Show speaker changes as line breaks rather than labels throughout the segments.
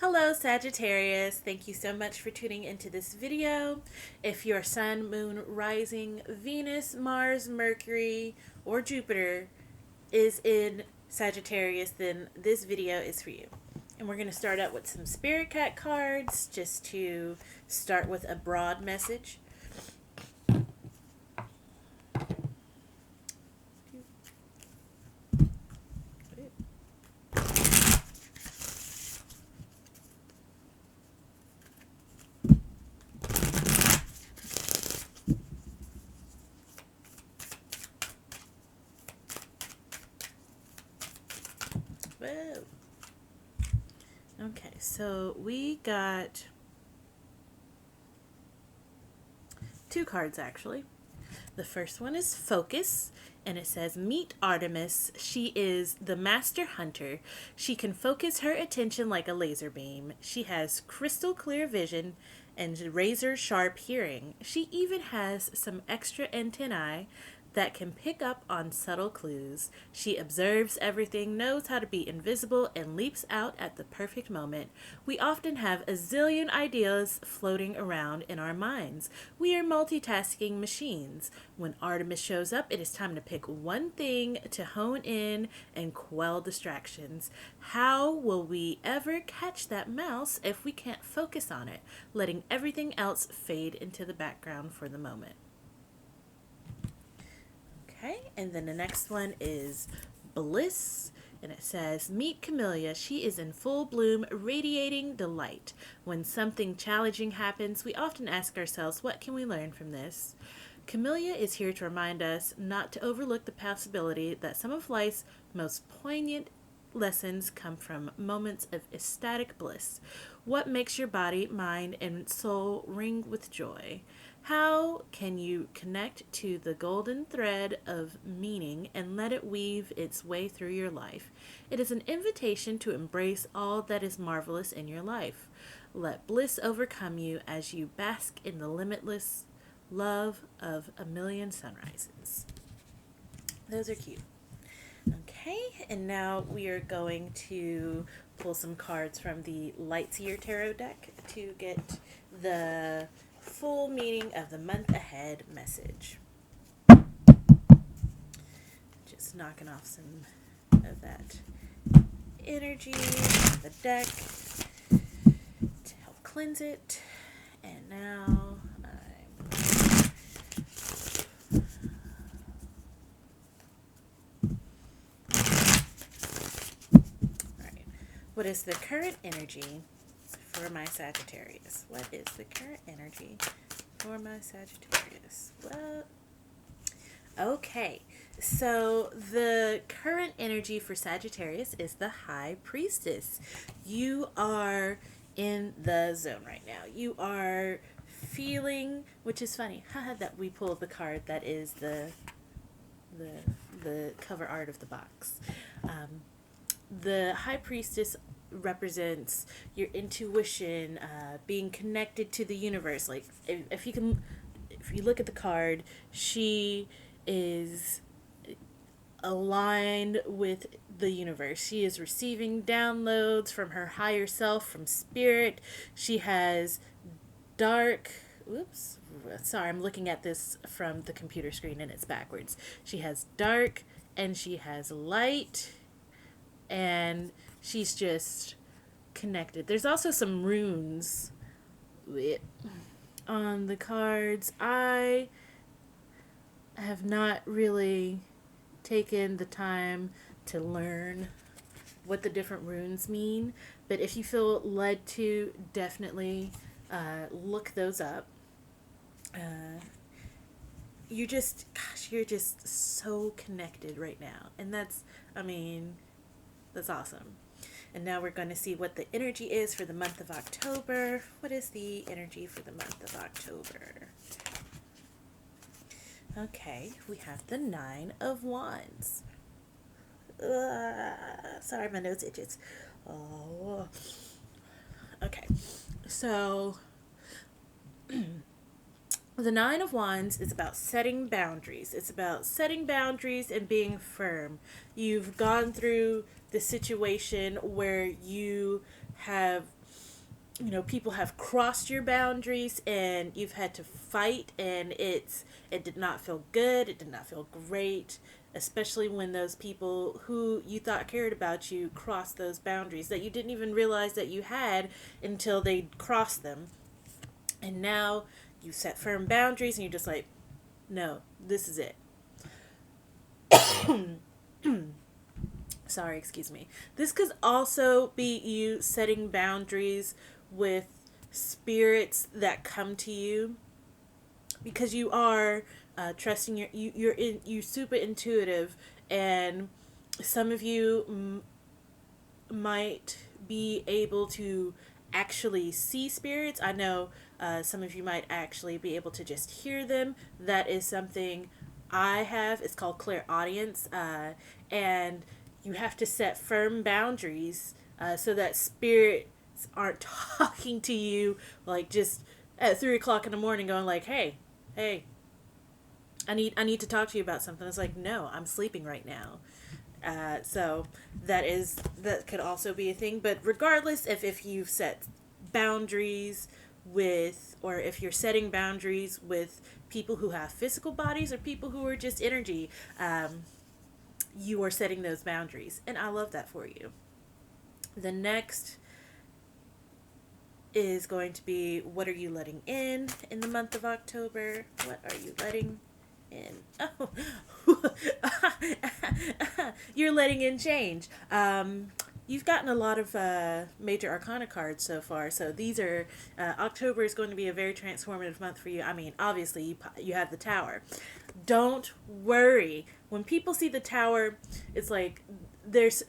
Hello, Sagittarius. Thank you so much for tuning into this video. If your Sun, Moon, Rising, Venus, Mars, Mercury, or Jupiter is in Sagittarius, then this video is for you. And we're going to start out with some Spirit Cat cards just to start with a broad message. Whoa. Okay, so we got two cards actually. The first one is Focus, and it says, Meet Artemis. She is the master hunter. She can focus her attention like a laser beam. She has crystal clear vision and razor sharp hearing. She even has some extra antennae that can pick up on subtle clues. She observes everything, knows how to be invisible, and leaps out at the perfect moment. We often have a zillion ideas floating around in our minds. We are multitasking machines. When Artemis shows up, it is time to pick one thing to hone in and quell distractions. How will we ever catch that mouse if we can't focus on it, letting everything else fade into the background for the moment? Okay, and then the next one is Bliss, and it says, Meet Camellia. She is in full bloom, radiating delight. When something challenging happens, we often ask ourselves, what can we learn from this? Camellia is here to remind us not to overlook the possibility that some of life's most poignant lessons come from moments of ecstatic bliss. What makes your body, mind, and soul ring with joy? How can you connect to the golden thread of meaning and let it weave its way through your life? It is an invitation to embrace all that is marvelous in your life. Let bliss overcome you as you bask in the limitless love of a million sunrises. Those are cute. Okay, and now we are going to pull some cards from the Lightseer Tarot deck to get the full meaning of the month ahead message. Just knocking off some of that energy on the deck to help cleanse it. And now what is the current energy for my Sagittarius? What is the current energy for my Sagittarius? What? Okay, so the current energy for Sagittarius is the High Priestess. You are in the zone right now. You are feeling, which is funny, that we pulled the card that is the cover art of the box. The High Priestess represents your intuition, being connected to the universe. Like if you look at the card, she is aligned with the universe. She is receiving downloads from her higher self, from spirit. She has dark, whoops, sorry, I'm looking at this from the computer screen and it's backwards. She has dark and she has light, and she's just connected. There's also some runes on the cards. I have not really taken the time to learn what the different runes mean, but if you feel led to, definitely look those up. You're just so connected right now, and that's awesome. And now we're going to see what the energy is for the month of October. What is the energy for the month of October? Okay, we have the Nine of Wands. Sorry, my nose itches. Oh. Okay, so the Nine of Wands is about setting boundaries. It's about setting boundaries and being firm. You've gone through the situation where you have people have crossed your boundaries and you've had to fight, and it did not feel good, it did not feel great, especially when those people who you thought cared about you crossed those boundaries that you didn't even realize that you had until they crossed them. And now you set firm boundaries and you're just like, no, this is it. Sorry, excuse me. This could also be you setting boundaries with spirits that come to you, because you are trusting you're super intuitive, and some of you might be able to actually see spirits. I know some of you might actually be able to just hear them. That is something I have. It's called clairaudience, and you have to set firm boundaries so that spirits aren't talking to you like just at 3 o'clock in the morning, going like, hey, I need to talk to you about something. It's like, no, I'm sleeping right now. So that could also be a thing. But regardless, if you've set boundaries with, or if you're setting boundaries with people who have physical bodies or people who are just energy, you are setting those boundaries. And I love that for you. The next is going to be, what are you letting in the month of October? What are you letting in? Oh, you're letting in change. You've gotten a lot of major arcana cards so far, so these are October is going to be a very transformative month for you. I mean, obviously you have the Tower. Don't worry. When people see the Tower, it's like there's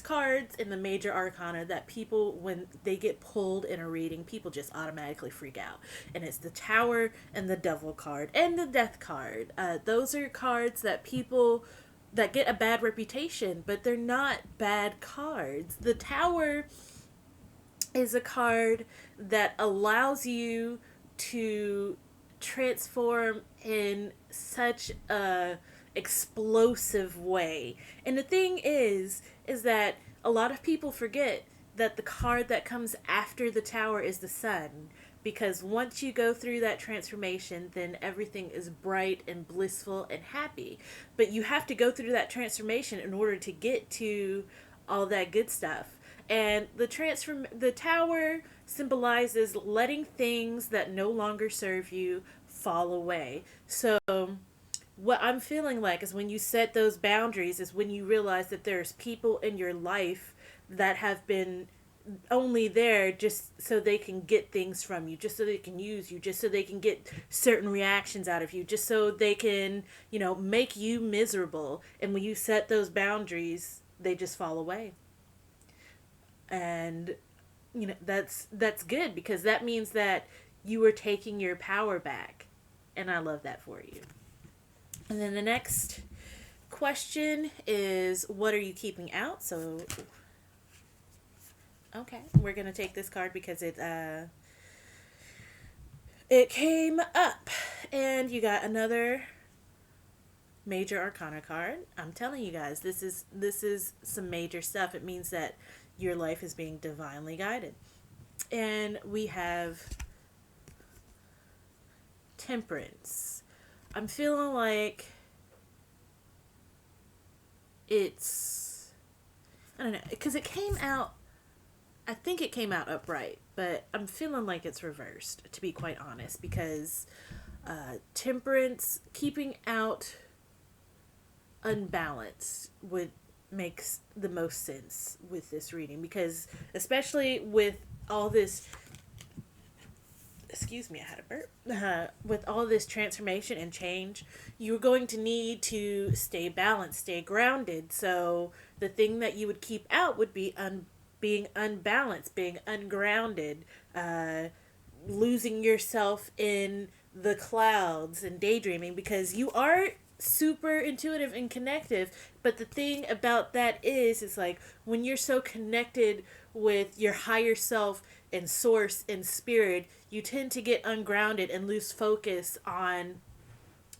cards in the major arcana that people, when they get pulled in a reading, people just automatically freak out, and it's the Tower and the Devil card and the Death card. Those are cards that people that get a bad reputation, but they're not bad cards. The Tower is a card that allows you to transform in such a explosive way. And the thing is that a lot of people forget that the card that comes after the Tower is the Sun, because once you go through that transformation, then everything is bright and blissful and happy. But you have to go through that transformation in order to get to all that good stuff. And the Tower symbolizes letting things that no longer serve you fall away. So what I'm feeling like is, when you set those boundaries, is when you realize that there's people in your life that have been only there just so they can get things from you, just so they can use you, just so they can get certain reactions out of you, just so they can, make you miserable. And when you set those boundaries, they just fall away. And that's good, because that means that you are taking your power back. And I love that for you. And then the next question is, what are you keeping out? So, okay, we're going to take this card because it came up. And you got another major arcana card. I'm telling you guys, this is some major stuff. It means that your life is being divinely guided. And we have Temperance. I'm feeling like it's, I don't know, because it came out, I think it came out upright, but I'm feeling like it's reversed, to be quite honest, because Temperance, keeping out unbalanced would makes the most sense with this reading, because especially with all this, excuse me, I had a burp, with all this transformation and change, you're going to need to stay balanced, stay grounded. So the thing that you would keep out would be being unbalanced, being ungrounded, losing yourself in the clouds and daydreaming, because you are super intuitive and connective. But the thing about that is like, when you're so connected with your higher self and source and spirit, you tend to get ungrounded and lose focus on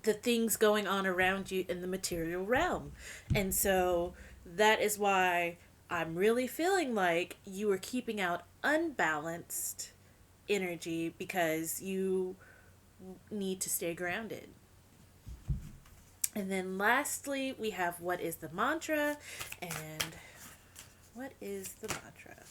the things going on around you in the material realm. And so that is why I'm really feeling like you are keeping out unbalanced energy because you need to stay grounded. And then lastly, we have what is the mantra, and what is the mantra?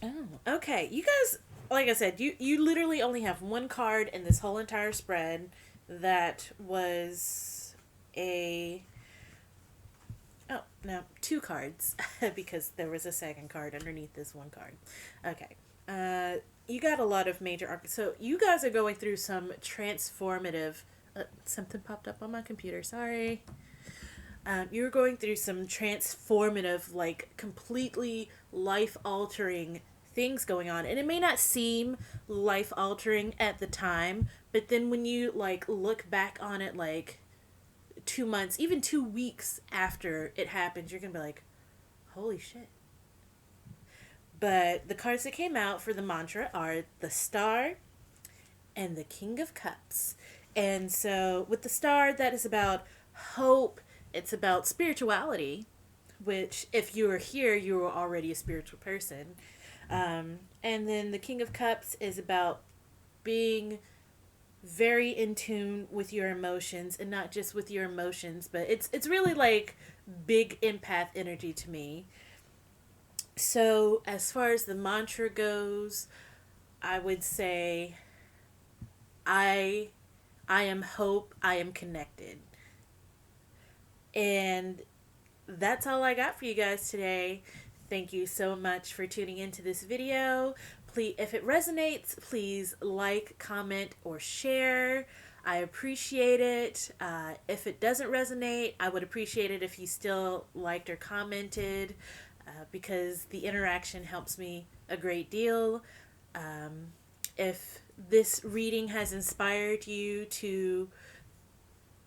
Oh, okay. You guys, like I said, you literally only have one card in this whole entire spread that was a oh, no, two cards because there was a second card underneath this one card. Okay. You got a lot of major arcs. So you guys are going through some transformative. Something popped up on my computer. Sorry. You're going through some transformative, like completely life altering things going on. And it may not seem life altering at the time, but then when you like look back on it like 2 months, even 2 weeks after it happens, you're going to be like, holy shit. But the cards that came out for the mantra are the Star and the King of Cups. And so with the Star, that is about hope. It's about spirituality, which if you were here, you were already a spiritual person. And then the King of Cups is about being very in tune with your emotions, and not just with your emotions, but it's really like big empath energy to me. So as far as the mantra goes, I would say I I am hope, I am connected. And that's all I got for you guys today. Thank you so much for tuning into this video. Please, if it resonates, please like, comment, or share. I appreciate it. If it doesn't resonate, I would appreciate it if you still liked or commented, because the interaction helps me a great deal. If this reading has inspired you to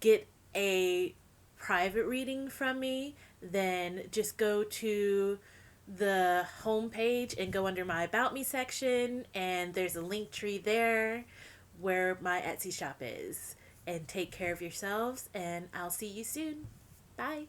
get a private reading from me, then just go to the homepage and go under my About Me section, and there's a link tree there where my Etsy shop is. And take care of yourselves, and I'll see you soon. Bye.